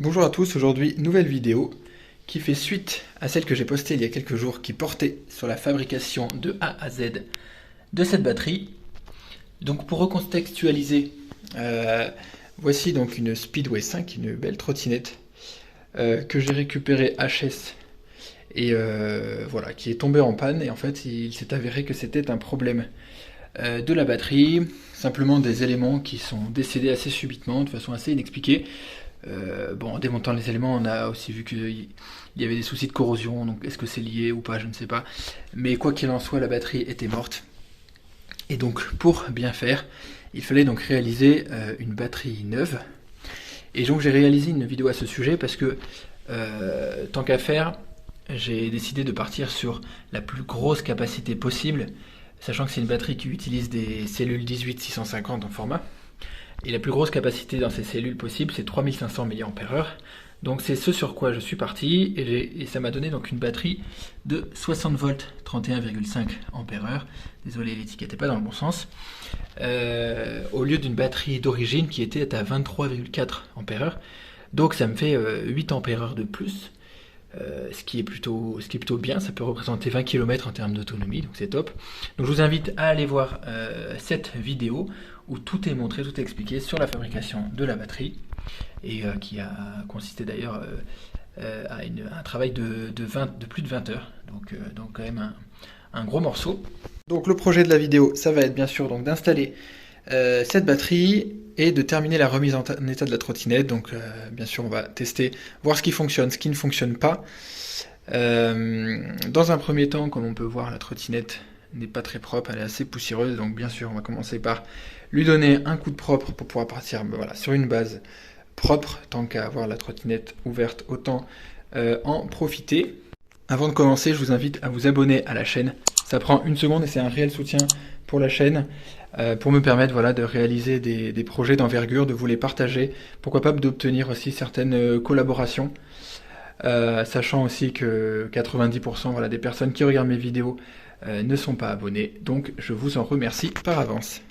Bonjour à tous, aujourd'hui nouvelle vidéo qui fait suite à celle que j'ai postée il y a quelques jours qui portait sur la fabrication de A à Z de cette batterie. Donc pour recontextualiser, voici donc une Speedway 5, une belle trottinette que j'ai récupérée HS et voilà, qui est tombée en panne et en fait il s'est avéré que c'était un problème de la batterie, simplement des éléments qui sont décédés assez subitement, de façon assez inexpliquée. Bon, en démontant les éléments, on a aussi vu qu'il y avait des soucis de corrosion, donc est-ce que c'est lié ou pas, je ne sais pas. Mais quoi qu'il en soit, la batterie était morte. Et donc, pour bien faire, il fallait donc réaliser une batterie neuve. Et donc, j'ai réalisé une vidéo à ce sujet parce que, tant qu'à faire, j'ai décidé de partir sur la plus grosse capacité possible, sachant que c'est une batterie qui utilise des cellules 18650 en format. Et la plus grosse capacité dans ces cellules possible, c'est 3500 mAh. Donc c'est ce sur quoi je suis parti et ça m'a donné donc une batterie de 60 volts 31,5 ampères. Désolé, l'étiquette n'est pas dans le bon sens. Au lieu d'une batterie d'origine qui était à 23,4 ampères. Donc ça me fait 8 ampères de plus. Ce qui est plutôt bien, ça peut représenter 20 km en termes d'autonomie, donc c'est top. Donc je vous invite à aller voir cette vidéo où tout est montré, tout est expliqué sur la fabrication de la batterie et qui a consisté d'ailleurs à un travail de plus de 20 heures, donc quand même un gros morceau. Donc le projet de la vidéo, ça va être bien sûr donc d'installer cette batterie et de terminer la remise en état de la trottinette. Donc bien sûr on va tester, voir ce qui fonctionne, ce qui ne fonctionne pas. Dans un premier temps, comme on peut voir, la trottinette n'est pas très propre, elle est assez poussiéreuse, donc bien sûr on va commencer par lui donner un coup de propre pour pouvoir partir voilà, sur une base propre. Tant qu'à avoir la trottinette ouverte, autant en profiter. Avant de commencer, je vous invite à vous abonner à la chaîne. Ça prend une seconde et c'est un réel soutien pour la chaîne, pour me permettre voilà, de réaliser des projets d'envergure, de vous les partager, pourquoi pas d'obtenir aussi certaines collaborations, sachant aussi que 90% voilà, des personnes qui regardent mes vidéos ne sont pas abonnées, donc je vous en remercie par avance.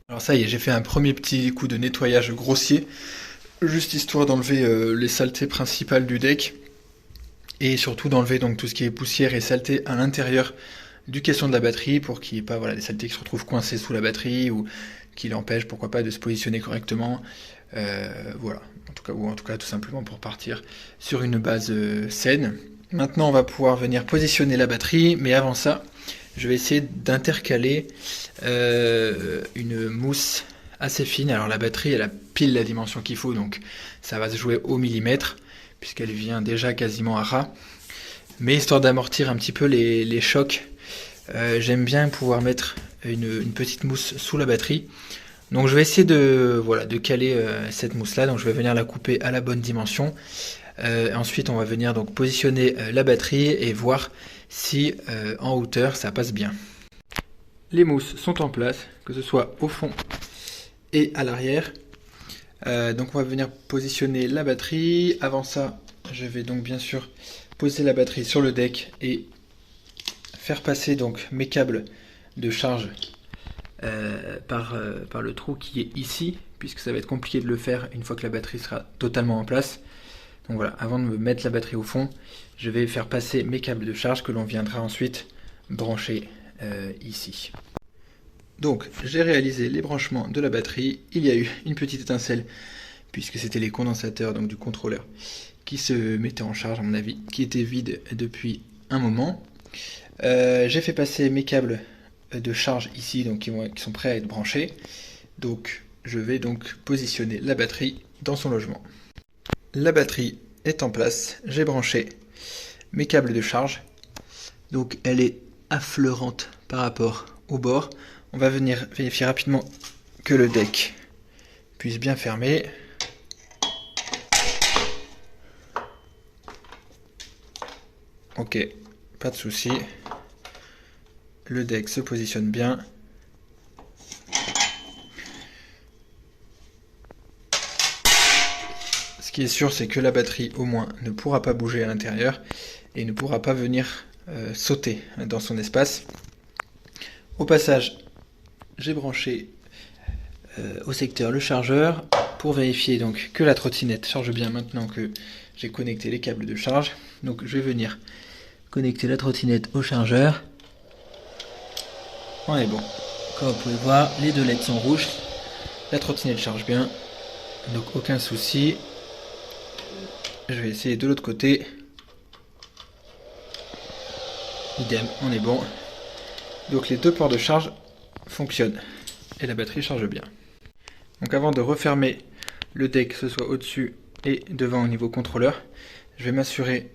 Alors ça y est, j'ai fait un premier petit coup de nettoyage grossier, juste histoire d'enlever les saletés principales du deck, et surtout d'enlever donc tout ce qui est poussière et saleté à l'intérieur du caisson de la batterie pour qu'il n'y ait pas voilà, des saletés qui se retrouvent coincées sous la batterie ou qui l'empêchent pourquoi pas de se positionner correctement. Voilà, en tout cas tout simplement pour partir sur une base saine. Maintenant on va pouvoir venir positionner la batterie, mais avant ça je vais essayer d'intercaler une mousse assez fine. Alors la batterie elle a pile la dimension qu'il faut, donc ça va se jouer au millimètre puisqu'elle vient déjà quasiment à ras. Mais histoire d'amortir un petit peu les chocs, j'aime bien pouvoir mettre une petite mousse sous la batterie. Donc je vais essayer de caler cette mousse là, donc je vais venir la couper à la bonne dimension. Ensuite on va venir donc positionner la batterie et voir si en hauteur ça passe bien. Les mousses sont en place, que ce soit au fond et à l'arrière. Donc on va venir positionner la batterie. Avant ça, je vais donc bien sûr poser la batterie sur le deck et faire passer donc mes câbles de charge par le trou qui est ici, puisque ça va être compliqué de le faire une fois que la batterie sera totalement en place. Donc voilà, avant de me mettre la batterie au fond, je vais faire passer mes câbles de charge que l'on viendra ensuite brancher ici. Donc j'ai réalisé les branchements de la batterie. Il y a eu une petite étincelle puisque c'était les condensateurs donc du contrôleur qui se mettaient en charge à mon avis, qui étaient vides depuis un moment. J'ai fait passer mes câbles de charge ici donc qui sont prêts à être branchés. Donc je vais donc positionner la batterie dans son logement. La batterie est en place, j'ai branché mes câbles de charge. Donc elle est affleurante par rapport au bord. On va venir vérifier rapidement que le deck puisse bien fermer. Ok, pas de souci. Le deck se positionne bien. Ce qui est sûr, c'est que la batterie au moins ne pourra pas bouger à l'intérieur et ne pourra pas venir sauter dans son espace. Au passage, j'ai branché au secteur le chargeur pour vérifier donc que la trottinette charge bien maintenant que j'ai connecté les câbles de charge. Donc je vais venir connecter la trottinette au chargeur. On est bon. Comme vous pouvez voir, les deux LED sont rouges. La trottinette charge bien, donc aucun souci. Je vais essayer de l'autre côté. Idem, on est bon. Donc les deux ports de charge fonctionnent et la batterie charge bien. Donc avant de refermer le deck, que ce soit au-dessus et devant au niveau contrôleur, je vais m'assurer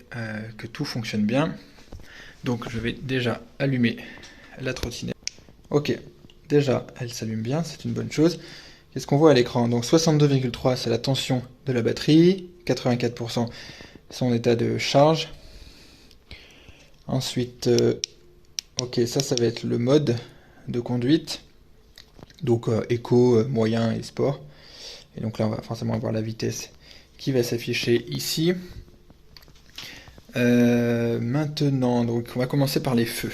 que tout fonctionne bien. Donc je vais déjà allumer la trottinette. Ok, déjà elle s'allume bien, c'est une bonne chose. Qu'est-ce qu'on voit à l'écran? Donc 62,3 c'est la tension de la batterie, 84% son état de charge. Ensuite, ok, ça va être le mode de conduite. Donc éco, moyen et sport. Et donc là on va forcément avoir la vitesse qui va s'afficher ici. Maintenant, donc on va commencer par les feux.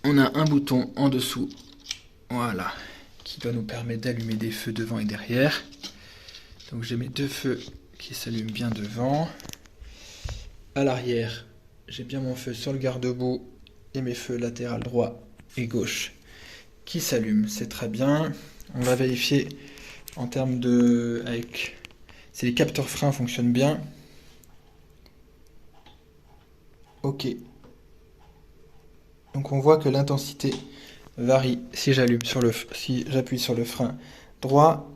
On a un bouton en dessous, voilà, qui doit nous permettre d'allumer des feux devant et derrière. Donc j'ai mes deux feux qui s'allument bien devant. À l'arrière, j'ai bien mon feu sur le garde-boue et mes feux latéral droit et gauche qui s'allument, c'est très bien. On va vérifier en termes de... si les capteurs freins fonctionnent bien. Ok. Donc on voit que l'intensité varie si j'appuie sur le frein droit.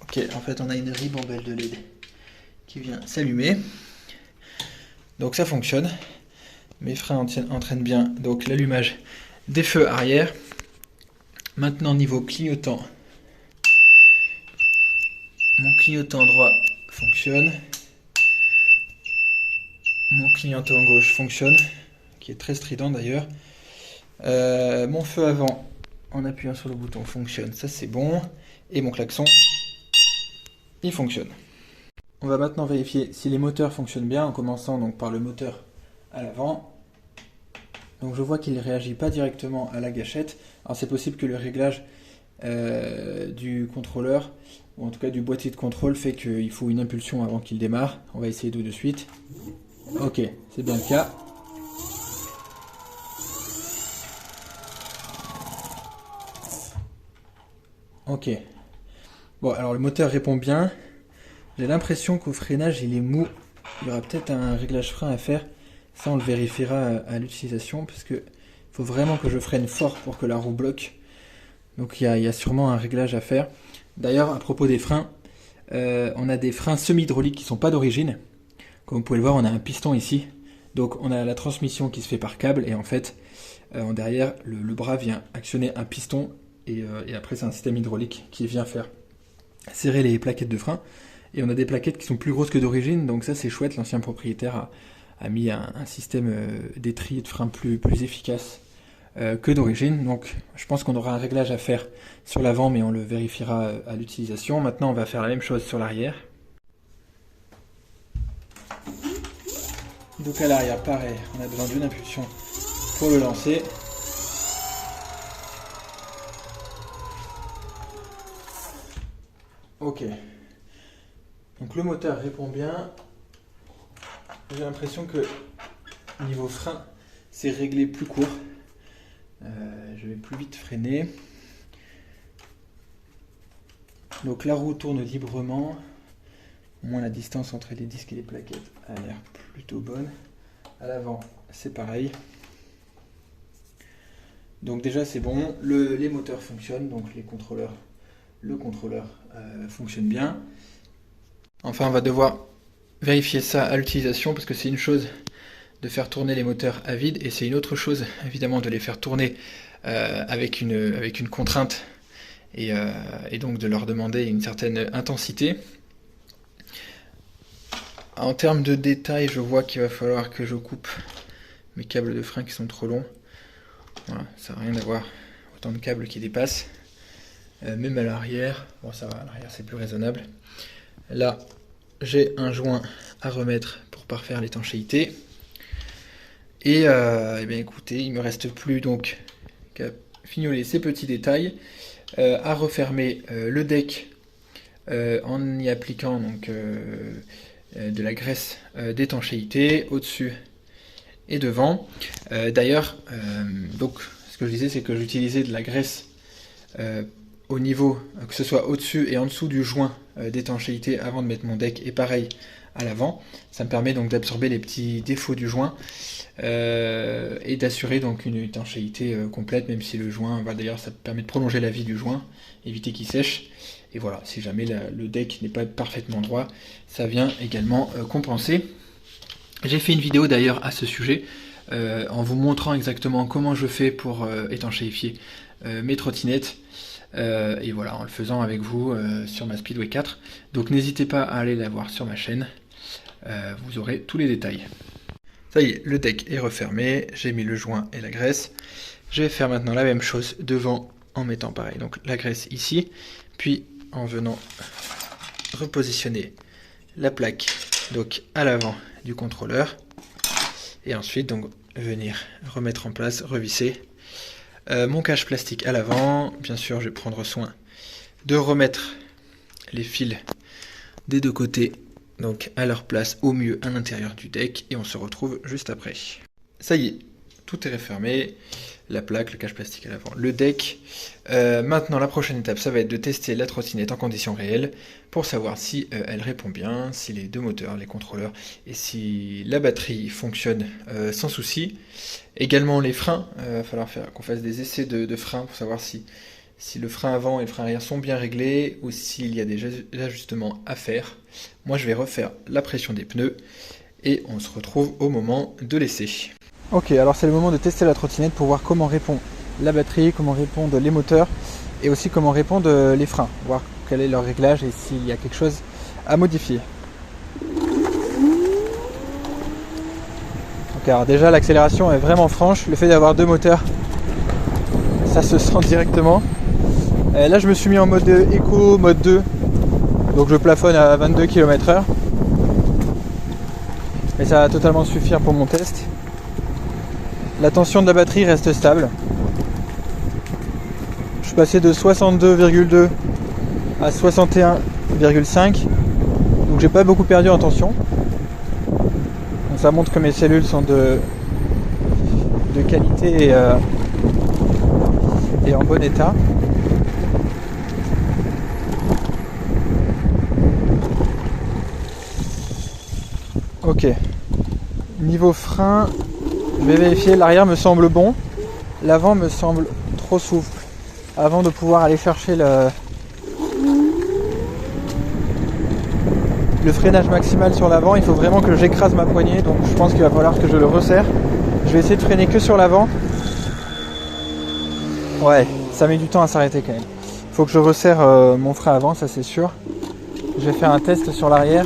Ok, en fait on a une ribambelle de LED qui vient s'allumer. Donc ça fonctionne. Mes freins entraînent bien donc l'allumage des feux arrière. Maintenant niveau clignotant. Mon clignotant droit fonctionne. Mon clignotant gauche fonctionne, qui est très strident d'ailleurs. Mon feu avant, en appuyant sur le bouton, fonctionne, ça c'est bon. Et mon klaxon, il fonctionne. On va maintenant vérifier si les moteurs fonctionnent bien, en commençant donc par le moteur à l'avant. Donc je vois qu'il ne réagit pas directement à la gâchette. Alors c'est possible que le réglage du contrôleur, ou en tout cas du boîtier de contrôle, fait qu'il faut une impulsion avant qu'il démarre. On va essayer de suite. Ok, c'est bien le cas. Ok. Bon, alors le moteur répond bien. J'ai l'impression qu'au freinage, il est mou. Il y aura peut-être un réglage frein à faire. Ça, on le vérifiera à l'utilisation, parce que faut vraiment que je freine fort pour que la roue bloque. Donc il y a sûrement un réglage à faire. D'ailleurs, à propos des freins, on a des freins semi-hydrauliques qui ne sont pas d'origine. Comme vous pouvez le voir, on a un piston ici. Donc on a la transmission qui se fait par câble, et en fait, derrière, le bras vient actionner un piston, et après c'est un système hydraulique qui vient faire serrer les plaquettes de frein. Et on a des plaquettes qui sont plus grosses que d'origine, donc ça c'est chouette. L'ancien propriétaire a mis un système d'étrier de frein plus efficace que d'origine. Donc je pense qu'on aura un réglage à faire sur l'avant, mais on le vérifiera à l'utilisation. Maintenant on va faire la même chose sur l'arrière. Donc à l'arrière, pareil, on a besoin d'une impulsion pour le lancer. Ok. Donc le moteur répond bien. J'ai l'impression que niveau frein, c'est réglé plus court. Je vais plus vite freiner. Donc la roue tourne librement. Au moins la distance entre les disques et les plaquettes a l'air plutôt bonne. À l'avant, c'est pareil. Donc déjà c'est bon. Les moteurs fonctionnent, donc le contrôleur fonctionne bien. Enfin, on va devoir vérifier ça à l'utilisation, parce que c'est une chose de faire tourner les moteurs à vide, et c'est une autre chose évidemment de les faire tourner avec une contrainte, et donc de leur demander une certaine intensité. En termes de détails, je vois qu'il va falloir que je coupe mes câbles de frein qui sont trop longs. Voilà, ça n'a rien à voir, autant de câbles qui dépassent. Même à l'arrière, bon ça va, à l'arrière c'est plus raisonnable. Là, j'ai un joint à remettre pour parfaire l'étanchéité. Et bien écoutez, il me reste plus donc fignoler ces petits détails, à refermer le deck en y appliquant donc, de la graisse d'étanchéité au-dessus et devant. D'ailleurs, donc ce que je disais, c'est que j'utilisais de la graisse au niveau, que ce soit au-dessus et en dessous du joint d'étanchéité avant de mettre mon deck, et pareil à l'avant. Ça me permet donc d'absorber les petits défauts du joint et d'assurer donc une étanchéité complète, même si le joint, d'ailleurs ça permet de prolonger la vie du joint, éviter qu'il sèche. Et voilà, si jamais le deck n'est pas parfaitement droit, ça vient également compenser. J'ai fait une vidéo d'ailleurs à ce sujet, en vous montrant exactement comment je fais pour étanchéifier mes trottinettes. Et voilà, en le faisant avec vous sur ma Speedway 4. Donc n'hésitez pas à aller la voir sur ma chaîne, vous aurez tous les détails. Ça y est, le deck est refermé, j'ai mis le joint et la graisse. Je vais faire maintenant la même chose devant en mettant pareil, donc la graisse ici, puis en venant repositionner la plaque donc à l'avant du contrôleur, et ensuite donc venir remettre en place, revisser mon cache plastique à l'avant. Bien sûr, je vais prendre soin de remettre les fils des deux côtés donc à leur place au mieux à l'intérieur du deck, et on se retrouve juste après. Ça y est, tout est refermé, la plaque, le cache plastique à l'avant, le deck. Maintenant, la prochaine étape, ça va être de tester la trottinette en conditions réelles pour savoir si elle répond bien, si les deux moteurs, les contrôleurs, et si la batterie fonctionne sans souci. Également les freins, il va falloir qu'on fasse des essais de freins pour savoir si le frein avant et le frein arrière sont bien réglés ou s'il y a des ajustements à faire. Moi je vais refaire la pression des pneus et on se retrouve au moment de l'essai. Ok, alors c'est le moment de tester la trottinette pour voir comment répond la batterie, comment répondent les moteurs et aussi comment répondent les freins, voir quel est leur réglage et s'il y a quelque chose à modifier. Ok, alors déjà l'accélération est vraiment franche, le fait d'avoir deux moteurs, ça se sent directement. Là je me suis mis en mode éco, mode 2, donc je plafonne à 22 km/h. Et ça va totalement suffire pour mon test. La tension de la batterie reste stable. Je suis passé de 62,2 à 61,5. Donc j'ai pas beaucoup perdu en tension. Donc ça montre que mes cellules sont de qualité et en bon état. Ok. Niveau frein, je vais vérifier, l'arrière me semble bon, l'avant me semble trop souple. Avant de pouvoir aller chercher le freinage maximal sur l'avant, il faut vraiment que j'écrase ma poignée, donc je pense qu'il va falloir que je le resserre. Je vais essayer de freiner que sur l'avant. Ouais, ça met du temps à s'arrêter quand même. Il faut que je resserre mon frein avant, ça c'est sûr. Je vais faire un test sur l'arrière.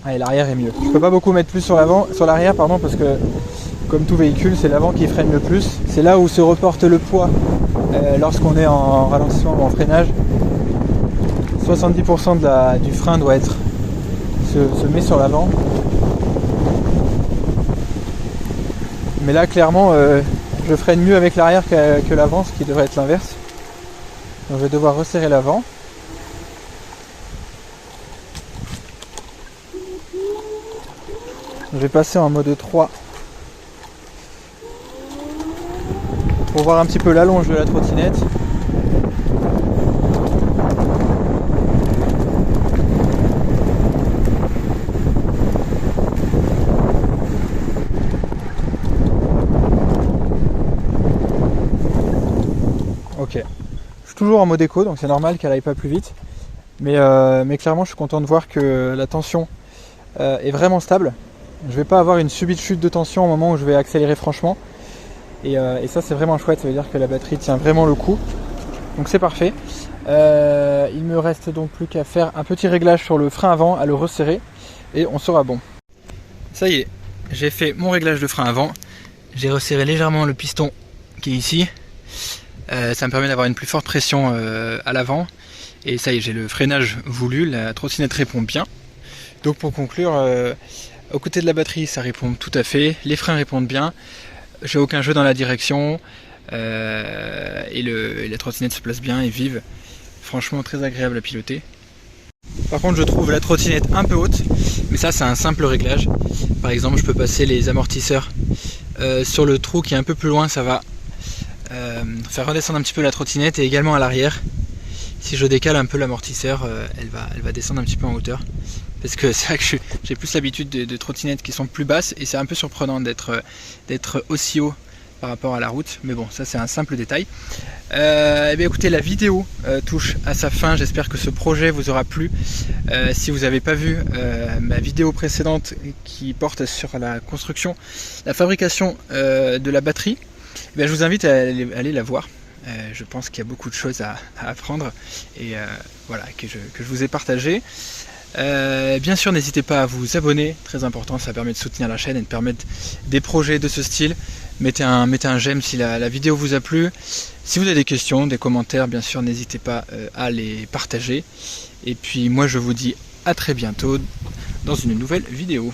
Allez, l'arrière est mieux. Je peux pas beaucoup mettre plus sur l'arrière, parce que comme tout véhicule, c'est l'avant qui freine le plus. C'est là où se reporte le poids lorsqu'on est en ralentissement ou en freinage. 70% du frein doit se met sur l'avant. Mais là, clairement, je freine mieux avec l'arrière que l'avant, ce qui devrait être l'inverse. Donc je vais devoir resserrer l'avant. Je vais passer en mode 3 pour voir un petit peu l'allonge de la trottinette. Ok, je suis toujours en mode éco, donc c'est normal qu'elle aille pas plus vite. Mais clairement, je suis content de voir que la tension est vraiment stable. Je ne vais pas avoir une subite chute de tension au moment où je vais accélérer franchement. Et ça c'est vraiment chouette, ça veut dire que la batterie tient vraiment le coup. Donc c'est parfait. Il me reste donc plus qu'à faire un petit réglage sur le frein avant, à le resserrer et on sera bon. Ça y est, j'ai fait mon réglage de frein avant. J'ai resserré légèrement le piston qui est ici. Ça me permet d'avoir une plus forte pression à l'avant. Et ça y est, j'ai le freinage voulu, la trottinette répond bien. Donc pour conclure, aux côtés de la batterie, ça répond tout à fait. Les freins répondent bien. J'ai aucun jeu dans la direction. Et la trottinette se place bien et vive. Franchement très agréable à piloter. Par contre je trouve la trottinette un peu haute, mais ça c'est un simple réglage. Par exemple je peux passer les amortisseurs sur le trou qui est un peu plus loin, ça va faire redescendre un petit peu la trottinette, et également à l'arrière. Si je décale un peu l'amortisseur, elle va descendre un petit peu en hauteur. Parce que c'est vrai que j'ai plus l'habitude de trottinettes qui sont plus basses, et c'est un peu surprenant d'être aussi haut par rapport à la route, mais bon, ça c'est un simple détail. Eh bien, écoutez, la vidéo touche à sa fin. J'espère que ce projet vous aura plu. Si vous n'avez pas vu ma vidéo précédente qui porte sur la construction, la fabrication de la batterie, eh bien, je vous invite à aller la voir. Je pense qu'il y a beaucoup de choses à apprendre, et voilà, que je vous ai partagé. Bien sûr, n'hésitez pas à vous abonner, très important, ça permet de soutenir la chaîne et de permettre des projets de ce style. Mettez un j'aime si la vidéo vous a plu. Si vous avez des questions, des commentaires, bien sûr, n'hésitez pas à les partager. Et puis moi je vous dis à très bientôt dans une nouvelle vidéo.